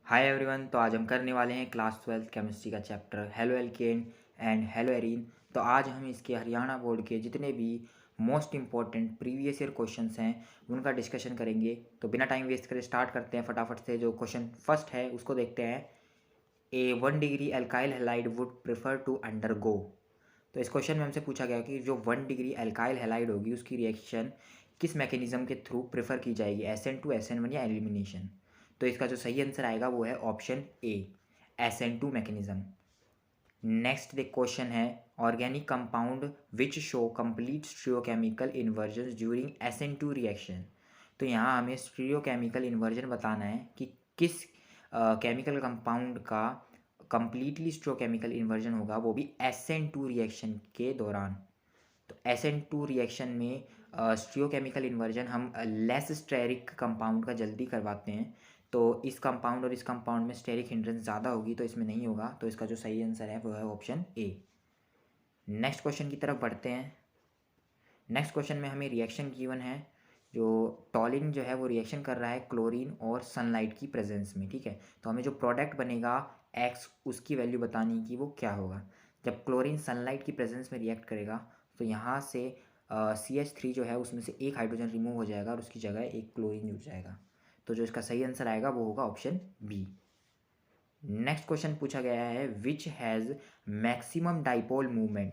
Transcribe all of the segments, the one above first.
Hi everyone. तो आज हम करने वाले हैं क्लास 12 केमिस्ट्री का chapter halo alkane and hello arene. तो आज हम इसके हरियाणा बोर्ड के जितने भी most important previous year questions हैं उनका डिस्कशन करेंगे। तो बिना टाइम वेस्ट करे स्टार्ट करते हैं फटाफट से। जो क्वेश्चन फर्स्ट है उसको देखते हैं। A 1 degree alkyl halide would prefer to undergo. तो इस क्वेश्चन में हमसे पूछा गया कि जो 1 डिग्री एल्काइल हैलाइड होगी उसकी रिएक्शन किस मैकेनिज्म के थ्रू प्रेफर की जाएगी, SN2 SN1 या एलिमिनेशन। तो इसका जो सही आंसर आएगा वो है option A, SN2 mechanism. Next the question है organic compound which show complete stereochemical inversion during SN2 reaction. तो यहाँ हमें स्टीरियोकेमिकल इन्वर्जन बताना है कि किस केमिकल कंपाउंड का कंप्लीटली स्टीरियोकेमिकल इन्वर्जन होगा, वो भी SN2 रिएक्शन के दौरान। तो SN2 रिएक्शन में स्टीरियोकेमिकल इन्वर्जन हम लेस स्टेरिक कंपाउंड का जल्दी करवाते हैं। तो इस कंपाउंड और इस कंपाउंड में स्टेरिक हिंड्रेंस ज़्यादा होगी तो इसमें नहीं होगा। तो इसका जो सही आंसर है वो है ऑप्शन ए। नेक्स्ट क्वेश्चन की तरफ बढ़ते हैं। नेक्स्ट क्वेश्चन में हमें रिएक्शन गिवन है। जो टॉलिन जो है वो रिएक्शन कर रहा है क्लोरीन और सनलाइट की प्रेजेंस में, ठीक है। तो हमें जो प्रोडक्ट बनेगा एक्स उसकी वैल्यू बतानी कि वो क्या होगा। जब क्लोरीन सनलाइट की प्रेजेंस में रिएक्ट करेगा तो यहाँ से CH3 जो है उसमें से एक हाइड्रोजन रिमूव हो जाएगा और उसकी जगह एक क्लोरीन जुड़ जाएगा। तो जो इसका सही आंसर आएगा वो होगा ऑप्शन बी। नेक्स्ट क्वेश्चन पूछा गया है which has maximum dipole movement.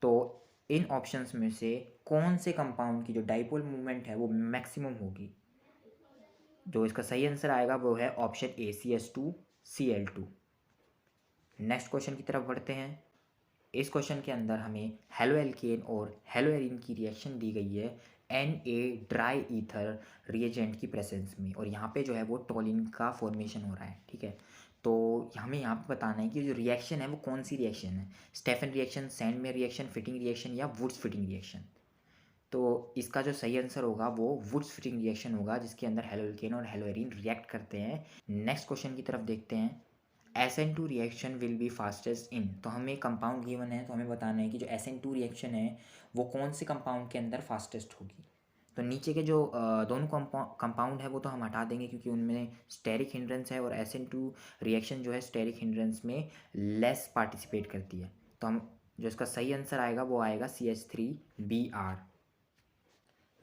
तो इन ऑप्शंस में से कौन से कंपाउंड की जो डाइपोल मूवमेंट है वो मैक्सिमम होगी। जो इसका सही आंसर आएगा वो है ऑप्शन ए, CH2Cl2। नेक्स्ट क्वेश्चन की तरफ बढ़ते हैं। इस क्वेश्चन के अंदर हमें हेलो एल्केन और हेलो एरीन की रिएक्शन दी गई है Na ड्राई ईथर रिएजेंट की प्रेजेंस में, और यहाँ पे जो है वो टोलिन का फॉर्मेशन हो रहा है, ठीक है। तो हमें यहाँ पे बताना है कि जो रिएक्शन है वो कौन सी रिएक्शन है, Stephen reaction, Sandmeyer reaction, Fittig reaction या वुड्स फिटिंग रिएक्शन। तो इसका जो सही आंसर होगा वो वुड्स फिटिंग रिएक्शन होगा जिसके अंदर हेलो एल्केन और हेलो एरीन रिएक्ट करते हैं। नेक्स्ट क्वेश्चन की तरफ देखते हैं। SN2 reaction will be fastest in. तो हमें कंपाउंड गिवन है तो हमें बताना है कि जो SN2 रिएक्शन है वो कौन से कंपाउंड के अंदर फास्टेस्ट होगी। तो नीचे के जो दोनों कंपाउंड है वो तो हम हटा देंगे क्योंकि उनमें स्टेरिक हिंड्रेंस है, और SN2 रिएक्शन जो है स्टेरिक हिंड्रेंस में लेस पार्टिसिपेट करती है। तो हम जो इसका सही आंसर आएगा वो आएगा CH3Br।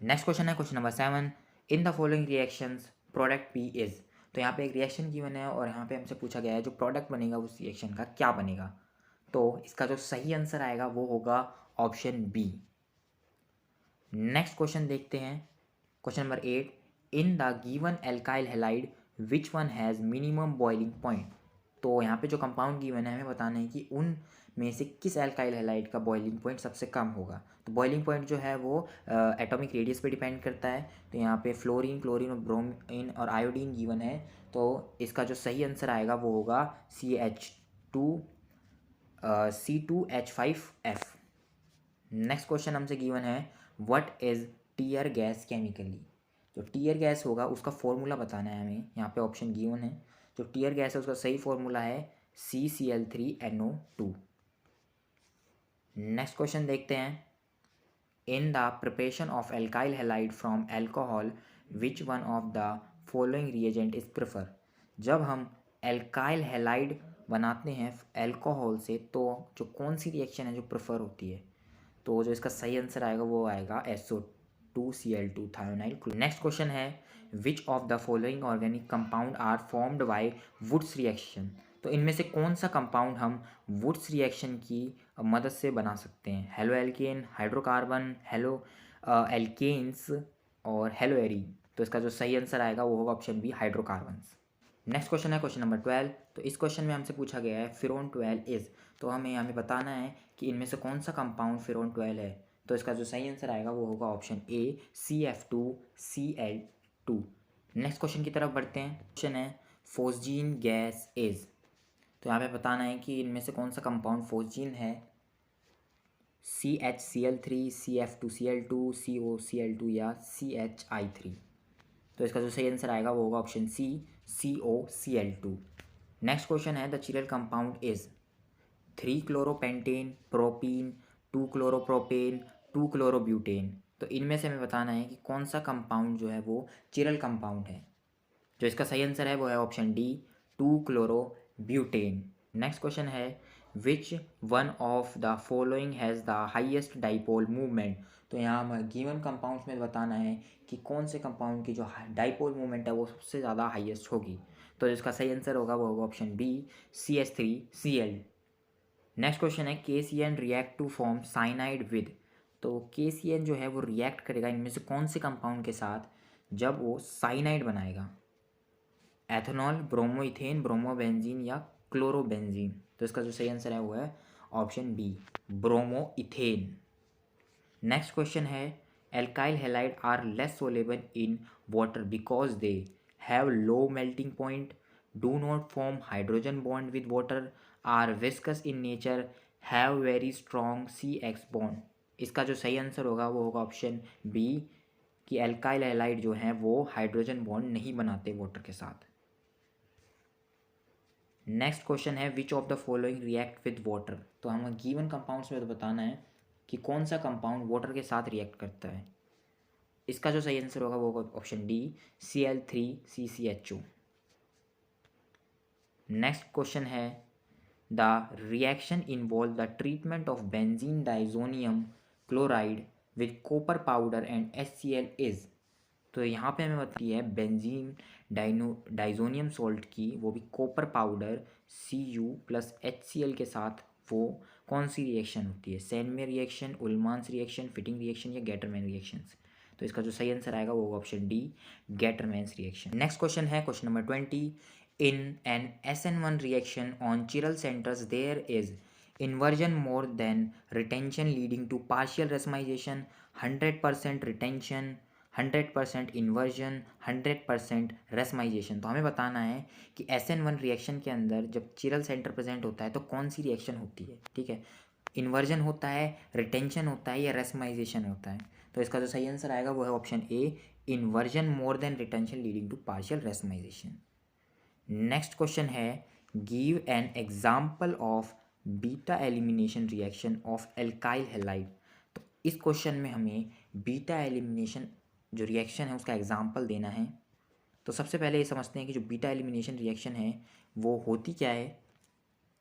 नेक्स्ट क्वेश्चन है question number 7। In the following reactions product P is. तो यहाँ पे एक रिएक्शन गिवन है और यहाँ पे हमसे पूछा गया है जो प्रोडक्ट बनेगा उस रिएक्शन का क्या बनेगा। तो इसका जो सही आंसर आएगा वो होगा ऑप्शन बी। नेक्स्ट क्वेश्चन देखते हैं। Question number 8। In the given alkyl halide which one has minimum boiling point. तो यहाँ पे जो कंपाउंड गिवन है हमें बताना है कि उन में से किस एल्काइल हैलाइड का बॉइलिंग पॉइंट सबसे कम होगा। तो बॉइलिंग पॉइंट जो है वो एटॉमिक रेडियस पे डिपेंड करता है। तो यहाँ पे फ्लोरीन, क्लोरीन और ब्रोमीन और आयोडीन गिवन है। तो इसका जो सही आंसर आएगा वो होगा C2H5F। नेक्स्ट क्वेश्चन हमसे गिवन है what is tear gas chemically. जो टीयर गैस होगा उसका फॉर्मूला बताना है हमें। यहाँ पे ऑप्शन गिवन है। जो टीयर गैस है उसका सही फॉर्मूला है CCl3NO2। नेक्स्ट क्वेश्चन देखते हैं। In the preparation of alkyl halide from alcohol which one of the following reagent is prefer. जब हम एल्काइल हैलाइड बनाते हैं एल्कोहल से तो जो कौन सी रिएक्शन है जो प्रेफर होती है। तो जो इसका सही आंसर आएगा वो आएगा SO2Cl2 थायोनाइल। नेक्स्ट क्वेश्चन है which of the following organic compound are formed by Wurtz reaction. तो इनमें से कौन सा कंपाउंड हम वुड्स रिएक्शन की मदद से बना सकते हैं। Halo alkane, hydrocarbon, halo alkanes और हेलो एरीन। तो इसका जो सही आंसर आएगा वो होगा option B, hydrocarbons. Next question है क्वेश्चन नंबर 12। तो इस क्वेश्चन में हमसे पूछा गया है फिरोन 12 इज। तो हमें बताना है कि इनमें से कौन सा कंपाउंड फिरोन 12 है। तो इसका जो सही आंसर आएगा वो होगा option A, CF2Cl2। Next question की तरफ बढ़ते हैं। क्वेश्चन है फोस्जीन गैस इज। तो यहाँ पे बताना है कि इनमें से कौन सा कंपाउंड फोस्जीन है। CHCl3, CF2Cl2, COCl2 या CHI3। तो इसका जो सही आंसर आएगा वो होगा option C, COCl2। Next question है the chiral compound is three chloropentane, propene, two chloropropane, two chlorobutane. तो इनमें से हमें बताना है कि कौन सा कंपाउंड जो है वो चिरल कंपाउंड है। जो इसका सही आंसर है वो है ऑप्शन डी, 2-chloroब्यूटेन। नेक्स्ट क्वेश्चन है which one of the following has the highest dipole movement. तो यहाँ हमें गिवन कंपाउंड्स में बताना है कि कौन से कंपाउंड की जो डाइपोल मूवमेंट है वो सबसे ज़्यादा हाईएस्ट होगी। तो इसका सही आंसर होगा वो होगा option B CH3Cl। Next question है KCN react to form cyanide with. तो KCN जो है वो रिएक्ट करेगा इनमें से कौन से कंपाउंड के साथ जब वो साइनाइड बनाएगा? एथेनॉल, ब्रोमोइथेन, ब्रोमोबेंजीन या क्लोरोबेंजीन। तो इसका जो सही आंसर है वो है option B bromoethane. Next question है alkyl halide are less soluble in water because they have low melting point, do not form hydrogen bond with water, are viscous in nature, have very strong CX bond. इसका जो सही answer होगा वो होगा option B कि alkyl halide जो हैं वो हाइड्रोजन बॉन्ड नहीं बनाते वाटर के साथ। नेक्स्ट क्वेश्चन है which of the following react with water. तो हमें गिवन कंपाउंड्स में तो बताना है कि कौन सा कंपाउंड वाटर के साथ रिएक्ट करता है। इसका जो सही आंसर होगा वो होगा option D Cl3CCHO। Next question है the reaction involve the treatment of benzene diazonium chloride with copper powder and HCl is. तो यहाँ पे हमें बताती है बेंजीन डाइजोनियम सॉल्ट की, वो भी कॉपर पाउडर Cu+HCl के साथ वो कौन सी रिएक्शन होती है? सैनमे reaction, Ullmann's reaction, Fittig reaction या गेटरमैन रिएक्शंस। तो इसका जो सही आंसर आएगा वो option D Gattermann's reaction. Next question है question number 20। In an SN1 reaction on chiral centres there is inversion more than retention leading to partial racemization, 100% retention, 100% inversion, 100% racemisation. तो हमें बताना है कि SN1 रिएक्शन के अंदर जब चिरल सेंटर प्रेजेंट होता है तो कौन सी रिएक्शन होती है। ठीक है, इन्वर्जन होता है, रिटेंशन होता है या रेसमाइजेशन होता है। तो इसका जो सही आंसर आएगा वो है option A inversion more than retention leading to partial racemisation. Next question है give an example of beta elimination reaction of alkyl halide. तो इस क्वेश्चन में हमें बीटा एलिमिनेशन जो रिएक्शन है उसका एग्जाम्पल देना है। तो सबसे पहले ये समझते हैं कि जो बीटा एलिमिनेशन रिएक्शन है वो होती क्या है।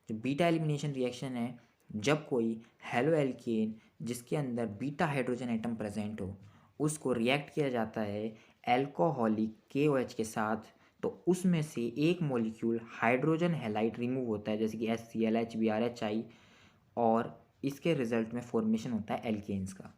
जो बीटा एलिमिनेशन रिएक्शन है जब कोई हेलो एल्केन जिसके अंदर बीटा हाइड्रोजन एटम प्रेजेंट हो उसको रिएक्ट किया जाता है एल्कोहलिक KOH के साथ, तो उसमें से एक मॉलिक्यूल हाइड्रोजन हैलाइड रिमूव होता है जैसे कि HCl, HBr, HI, और इसके रिजल्ट में फॉर्मेशन होता है एल्केन्स का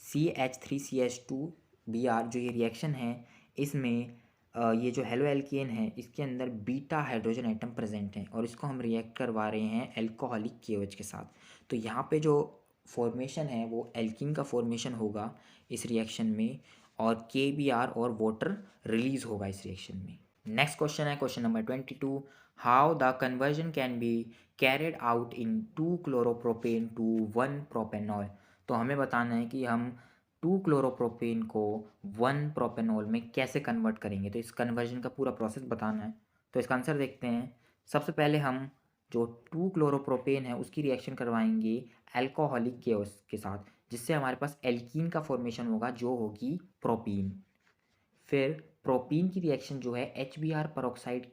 CH3CH2Br। जो ये रिएक्शन है इसमें ये जो हेलो एल्केन है इसके अंदर बीटा हाइड्रोजन एटम प्रेजेंट है और इसको हम रिएक्ट करवा रहे हैं एल्कोहलिक KOH के साथ। तो यहाँ पे जो फॉर्मेशन है वो एल्कीन का फॉर्मेशन होगा इस रिएक्शन में और KBr और वाटर रिलीज होगा इस रिएक्शन में। नेक्स्ट क्वेश्चन है question number 22। How the conversion can be carried out in two chloropropane to one propanol. तो हमें बताना है कि हम 2-क्लोरोप्रोपेन को 1-प्रोपेनॉल में कैसे कन्वर्ट करेंगे। तो इस कन्वर्जन का पूरा प्रोसेस बताना है। तो इसका आंसर देखते हैं। सबसे पहले हम जो 2-क्लोरोप्रोपेन है उसकी रिएक्शन करवाएंगे एल्कोहलिक KOH के साथ जिससे हमारे पास एल्कीन का फॉर्मेशन होगा जो होगी प्रोपीन। फिर प्रोपीन की रिएक्शन जो है HBr परऑक्साइड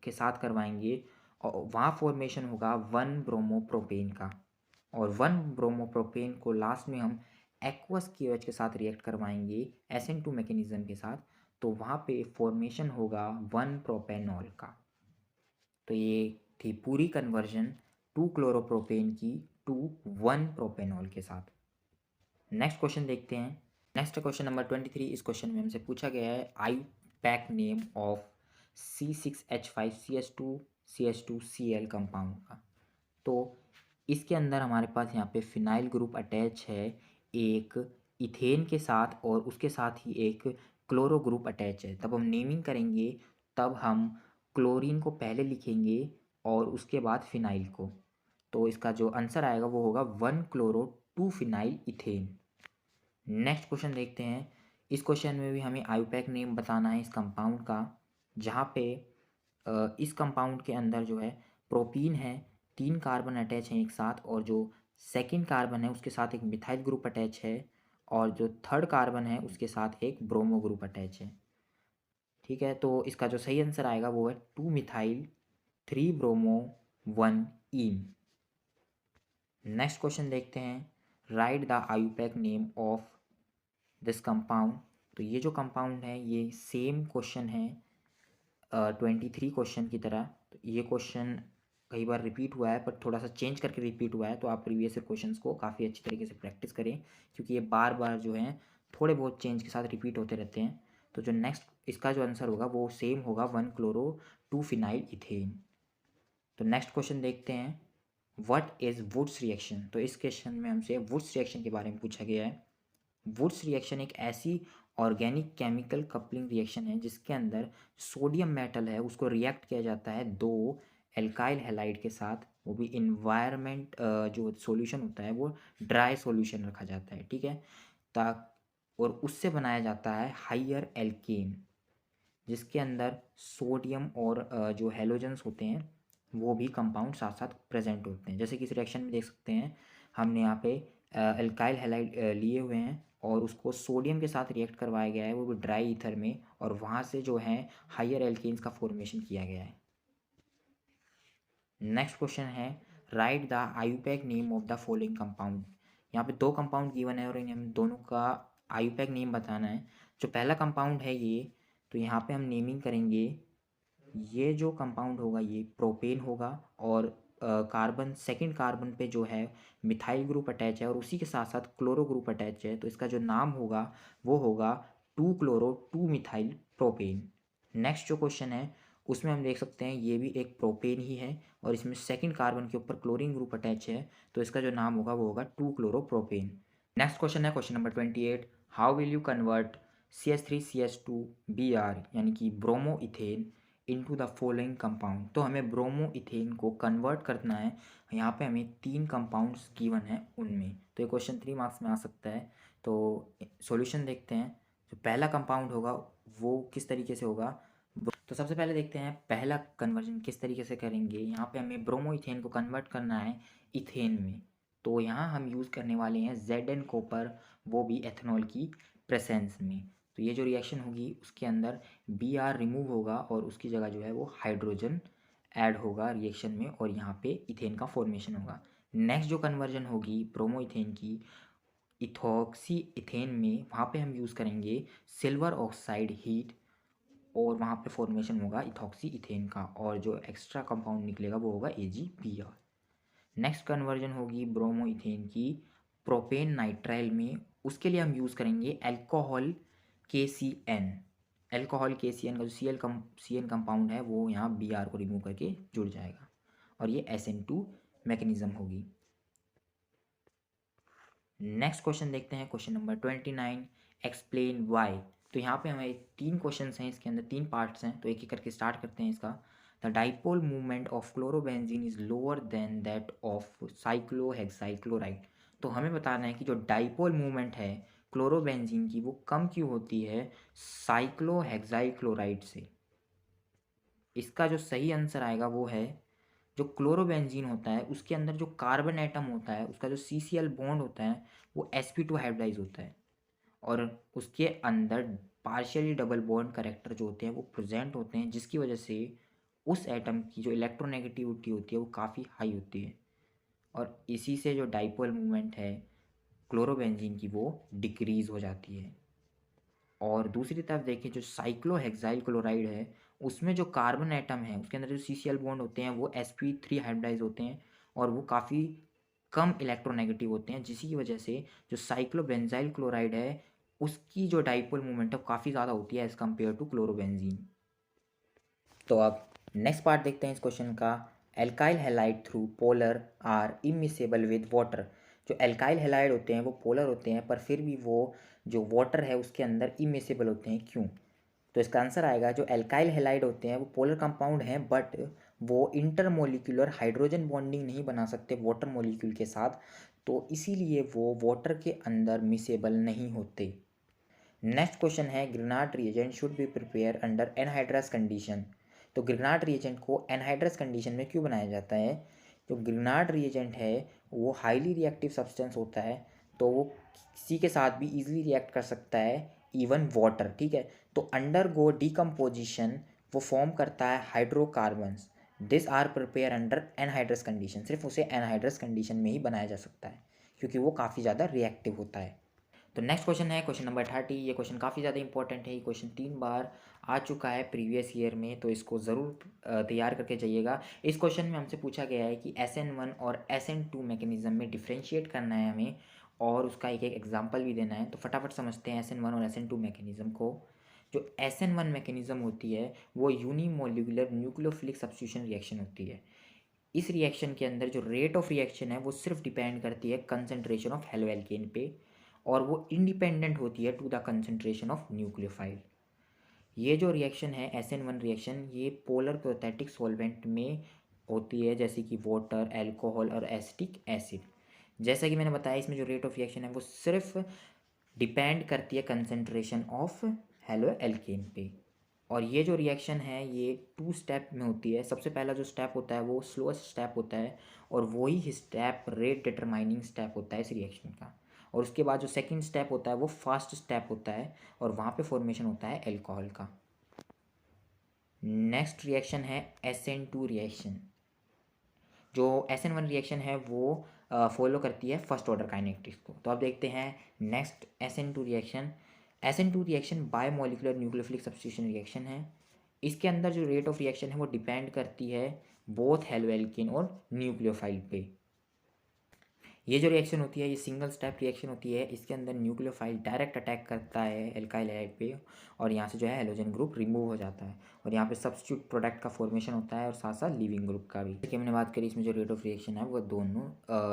के साथ करवाएंगे और वहाँ फॉर्मेशन होगा 1-ब्रोमोप्रोपेन का, और 1-ब्रोमोप्रोपेन को लास्ट में हम एक्वस KOH के साथ रिएक्ट करवाएंगे SN2 मैकेनिज्म के साथ, तो वहाँ पे फॉर्मेशन होगा 1-प्रोपेनॉल का। तो ये थी पूरी कन्वर्जन 2-क्लोरोप्रोपेन की टू 1-प्रोपेनॉल के साथ। नेक्स्ट क्वेश्चन देखते हैं। Next question number 23। इस क्वेश्चन में हमसे पूछा गया है IUPAC name of C6H5CH2CH2Cl compound का। तो इसके अंदर हमारे पास यहाँ पे फिनाइल ग्रुप अटैच है एक इथेन के साथ और उसके साथ ही एक क्लोरो ग्रुप अटैच है। तब हम नेमिंग करेंगे तब हम क्लोरीन को पहले लिखेंगे और उसके बाद फिनाइल को। तो इसका जो आंसर आएगा वो होगा 1-क्लोरो-2-फिनाइल इथेन। नेक्स्ट क्वेश्चन देखते हैं। इस क्वेश्चन में भी हमें IUPAC नेम बताना है इस कंपाउंड का, जहाँ पे इस कंपाउंड के अंदर जो है प्रोपीन है, 3 कार्बन अटैच हैं एक साथ, और जो सेकंड कार्बन है उसके साथ एक मिथाइल ग्रुप अटैच है और जो थर्ड कार्बन है उसके साथ एक ब्रोमो ग्रुप अटैच है। ठीक है, तो इसका जो सही आंसर आएगा वो है 2 मिथाइल 3 ब्रोमो 1 इन। नेक्स्ट क्वेश्चन देखते हैं, right the IUPAC name of this compound. तो ये जो कंपाउंड है ये सेम क्वेश्चन है 23 क्वेश्चन की तरह। तो ये क्वेश्चन कई बार रिपीट हुआ है पर थोड़ा सा चेंज करके रिपीट हुआ है, तो आप प्रीवियस ईयर क्वेश्चंस को काफ़ी अच्छी तरीके से प्रैक्टिस करें, क्योंकि ये बार बार जो है थोड़े बहुत चेंज के साथ रिपीट होते रहते हैं। तो जो नेक्स्ट इसका जो आंसर होगा वो सेम होगा 1 क्लोरो 2 फिनाइल इथेन। तो नेक्स्ट क्वेश्चन देखते हैं, व्हाट इज़ वुड्स रिएक्शन। तो इस क्वेश्चन में हमसे वुड्स रिएक्शन के बारे में पूछा गया है। वुड्स रिएक्शन एक ऐसी ऑर्गेनिक केमिकल कपलिंग रिएक्शन है जिसके अंदर सोडियम मेटल है उसको रिएक्ट किया जाता है 2 एल्काइल हैलाइड के साथ, वो भी इन्वायरमेंट जो सॉल्यूशन होता है वो ड्राई सॉल्यूशन रखा जाता है, ठीक है। ता और उससे बनाया जाता है हाइयर एल्केन, जिसके अंदर सोडियम और जो हेलोजेंस होते हैं वो भी कंपाउंड साथ साथ प्रेजेंट होते हैं। जैसे कि इस रिएक्शन में देख सकते हैं, हमने यहाँ पे एल्काइल हैलाइड लिए हुए हैं और उसको सोडियम के साथ रिएक्ट करवाया गया है, वो भी ड्राई ईथर में, और वहाँ से जो है हाइयर एल्केन्स का फॉर्मेशन किया गया है। नेक्स्ट क्वेश्चन है, right the IUPAC name of the following compound. यहाँ पे 2 कंपाउंड गिवन है और इन्हें हम दोनों का आईयूपैक नेम बताना है। जो पहला कंपाउंड है ये, तो यहाँ पे हम नेमिंग करेंगे, ये जो कंपाउंड होगा ये प्रोपेन होगा और कार्बन सेकंड कार्बन पे जो है मिथाइल ग्रुप अटैच है और उसी के साथ साथ क्लोरो ग्रुप अटैच है, तो इसका जो नाम होगा वो होगा 2 क्लोरो 2 मिथाइल प्रोपेन। नेक्स्ट जो क्वेश्चन है उसमें हम देख सकते हैं ये भी एक प्रोपेन ही है और इसमें सेकंड कार्बन के ऊपर क्लोरीन ग्रुप अटैच है, तो इसका जो नाम होगा वो होगा 2 क्लोरोप्रोपेन। नेक्स्ट क्वेश्चन है question number 28, how will you convert CH3CH2Br यानी कि bromo ethane into the following compound. तो हमें ब्रोमो इथेन को कन्वर्ट करना है। यहाँ पे हमें 3 कंपाउंड्स गिवन है उनमें, तो ये क्वेश्चन 3 मार्क्स में आ सकता है। तो सॉल्यूशन देखते हैं, जो पहला कंपाउंड होगा वो किस तरीके से होगा। तो सबसे पहले देखते हैं पहला कन्वर्जन किस तरीके से करेंगे। यहाँ पे हमें ब्रोमो इथेन को कन्वर्ट करना है इथेन में, तो यहाँ हम यूज़ करने वाले हैं Zn कॉपर, वो भी एथेनॉल की प्रेजेंस में। तो ये जो रिएक्शन होगी उसके अंदर Br रिमूव होगा और उसकी जगह जो है वो हाइड्रोजन ऐड होगा रिएक्शन में और यहाँ पे इथेन का फॉर्मेशन होगा। नेक्स्ट जो कन्वर्जन होगी ब्रोमो इथेन की इथॉक्सी इथेन में, वहाँ पे हम यूज़ करेंगे सिल्वर ऑक्साइड हीट और वहाँ पे फॉर्मेशन होगा इथॉक्सी इथेन का और जो एक्स्ट्रा कंपाउंड निकलेगा वो होगा AgBr। नेक्स्ट कन्वर्जन होगी ब्रोमो इथेन की प्रोपेन नाइट्राइल में, उसके लिए हम यूज़ करेंगे अल्कोहल KCN। अल्कोहल KCN का जो CN कंपाउंड है वो यहाँ Br को रिमूव करके जुड़ जाएगा और ये SN2 मैकेनिज्म होगी। नेक्स्ट क्वेश्चन देखते हैं क्वेश्चन नंबर 29, एक्सप्लेन वाई। तो यहाँ पे हमें 3 क्वेश्चन हैं, इसके अंदर 3 पार्ट्स हैं, तो एक एक करके स्टार्ट करते हैं इसका। The dipole movement of chlorobenzene is lower than that of cyclohexyl chloride. तो हमें बताना है कि जो डाइपोल मूवमेंट है क्लोरोबेंजीन की वो कम क्यों होती है साइक्लोहेक्साइल क्लोराइड से। इसका जो सही आंसर आएगा वो है, जो क्लोरोबेंजीन होता है उसके अंदर जो कार्बन एटम होता है उसका जो CCl बॉन्ड होता है वो sp2 हाइब्रिडाइज होता है और उसके अंदर पार्शियली डबल बॉन्ड करेक्टर जो होते हैं वो प्रेजेंट होते हैं, जिसकी वजह से उस एटम की जो इलेक्ट्रोनेगेटिविटी होती है वो काफ़ी हाई होती है और इसी से जो डाइपोल मूवमेंट है क्लोरोबेंजीन की वो डिक्रीज़ हो जाती है। और दूसरी तरफ देखें जो साइक्लोहेक्साइल क्लोराइड है उसमें जो कार्बन एटम है उसके अंदर जो CCl बॉन्ड होते हैं वो sp3 हाइब्रिडाइज होते हैं और वो काफ़ी कम इलेक्ट्रोनेगेटिव होते हैं, जिसकी वजह से जो साइक्लोबेंजाइल क्लोराइड है उसकी जो डाइपोल मोमेंट है काफ़ी ज़्यादा होती है एज़ कम्पेयर टू क्लोरोबेंजीन। तो अब नेक्स्ट पार्ट देखते हैं इस क्वेश्चन का, alkyl halide through polar are immiscible with water. जो एल्काइल हैलाइड होते हैं वो पोलर होते हैं पर फिर भी वो जो वाटर है उसके अंदर इमिसेबल होते हैं, क्यों। तो इसका आंसर आएगा, जो एल्काइल हैलाइड होते हैं वो पोलर कंपाउंड हैं बट वो इंटरमोलिक्यूलर हाइड्रोजन बॉन्डिंग नहीं बना सकते वाटर मॉलिक्यूल के साथ, तो इसीलिए वो वाटर के अंदर मिसेबल नहीं होते। नेक्स्ट क्वेश्चन है, Grignard reagent should be prepare under anhydrous condition. तो ग्रिनार्ड रिएजेंट को एनहाइड्रस कंडीशन में क्यों बनाया जाता है। जो ग्रिनार्ड रिएजेंट है वो हाईली रिएक्टिव सब्सटेंस होता है, तो वो किसी के साथ भी इजीली रिएक्ट कर सकता है इवन वाटर, ठीक है। तो अंडरगो डिकम्पोजिशन, वो फॉर्म करता है hydrocarbons. This are prepare under anhydrous condition, सिर्फ उसे एनहाइड्रस कंडीशन में ही बनाया जा सकता है क्योंकि वो काफ़ी ज़्यादा रिएक्टिव होता है। तो नेक्स्ट क्वेश्चन है क्वेश्चन नंबर 30। ये क्वेश्चन काफ़ी ज़्यादा इंपॉर्टेंट है, ये क्वेश्चन 3 बार आ चुका है प्रीवियस ईयर में, तो इसको ज़रूर तैयार करके जाइएगा। इस क्वेश्चन में हमसे पूछा गया है कि SN1 और SN2 मैकेनिज्म में डिफ्रेंशिएट करना है हमें और उसका एक एक एग्जाम्पल भी देना है। तो फटाफट समझते हैं SN1 और SN2 मैकेनिज्म को। जो SN1 मैकेनिज्म होती है वो यूनिमोलिकुलर न्यूक्लियोफिलिक सब्स्टिट्यूशन रिएक्शन होती है। इस रिएक्शन के अंदर जो रेट ऑफ रिएक्शन है वो सिर्फ डिपेंड करती है कंसंट्रेशन ऑफ हेलोएल्केन पे, और वो इंडिपेंडेंट होती है to the concentration of nucleophile. ये जो रिएक्शन है SN1 रिएक्शन, ये पोलर प्रोटैटिक सॉल्वेंट में होती है जैसे कि वाटर, अल्कोहल और एसिटिक एसिड। जैसा कि मैंने बताया इसमें जो रेट ऑफ रिएक्शन है वो सिर्फ डिपेंड करती है कंसंट्रेशन ऑफ हेलोएल्केन पे। और ये जो रिएक्शन है ये 2 स्टेप में होती है। सबसे पहला जो स्टेप होता है वो स्लोएस्ट स्टेप होता है और वही स्टेप रेट डिटरमाइनिंग स्टेप होता है इस रिएक्शन का। और उसके बाद जो सेकंड स्टेप होता है वो फास्ट स्टेप होता है और वहाँ पे फॉर्मेशन होता है अल्कोहल का। नेक्स्ट रिएक्शन है SN2 रिएक्शन। जो SN1 रिएक्शन है वो फॉलो करती है फर्स्ट ऑर्डर काइनेटिक्स को। तो अब देखते हैं next SN2 reaction. SN2 reaction biomolecular nucleophilic substitution reaction है। इसके अंदर जो रेट ऑफ रिएक्शन है वो डिपेंड करती है बोथ हेलोएल्केन और न्यूक्लियोफाइल पे। ये जो रिएक्शन होती है ये सिंगल स्टेप रिएक्शन होती है। इसके अंदर न्यूक्लियोफाइल डायरेक्ट अटैक करता है एल्काइल हैलाइड पे और यहाँ से जो है हेलोजन ग्रुप रिमूव हो जाता है और यहाँ पे सब्स्टिट्यूट प्रोडक्ट का फॉर्मेशन होता है और साथ साथ लिविंग ग्रुप का भी। देखिए हमने बात करी इसमें जो रेट ऑफ रिएक्शन है वो दोनों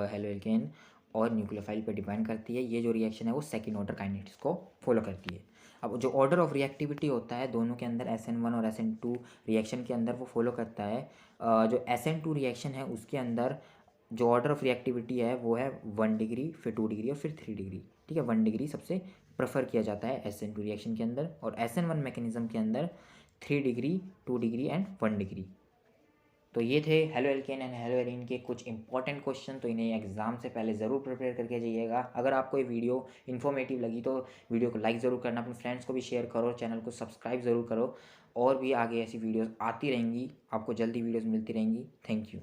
हेलोएल्केन और न्यूक्लियोफाइल पर डिपेंड करती है। ये जो रिएक्शन है वो सेकेंड ऑर्डर काइनेटिक्स को फॉलो करती है। अब जो ऑर्डर ऑफ रिएक्टिविटी होता है दोनों के अंदर SN1 और SN2 रिएक्शन के अंदर वो फॉलो करता है। जो SN2 रिएक्शन है उसके अंदर जो ऑर्डर ऑफ रिएक्टिविटी है वो है 1 डिग्री, फिर 2 डिग्री और फिर 3 डिग्री, ठीक है। 1 डिग्री सबसे प्रेफर किया जाता है SN2 रिएक्शन के अंदर और SN1 मैकेनिज्म के अंदर 3 डिग्री, 2 डिग्री एंड 1 डिग्री। तो ये थे हेलोएल्केन एंड हेलोएरीन के कुछ इंपॉर्टेंट क्वेश्चन। तो इन्हें एग्जाम से पहले ज़रूर प्रिपेयर करके जाइएगा। अगर आपको ये वीडियो इन्फॉर्मेटिव लगी तो वीडियो को लाइक ज़रूर करना, अपने फ्रेंड्स को भी शेयर करो, चैनल को सब्सक्राइब ज़रूर करो। और भी आगे ऐसी वीडियोज़ आती रहेंगी, आपको जल्दी वीडियोज़ मिलती रहेंगी। Thank you.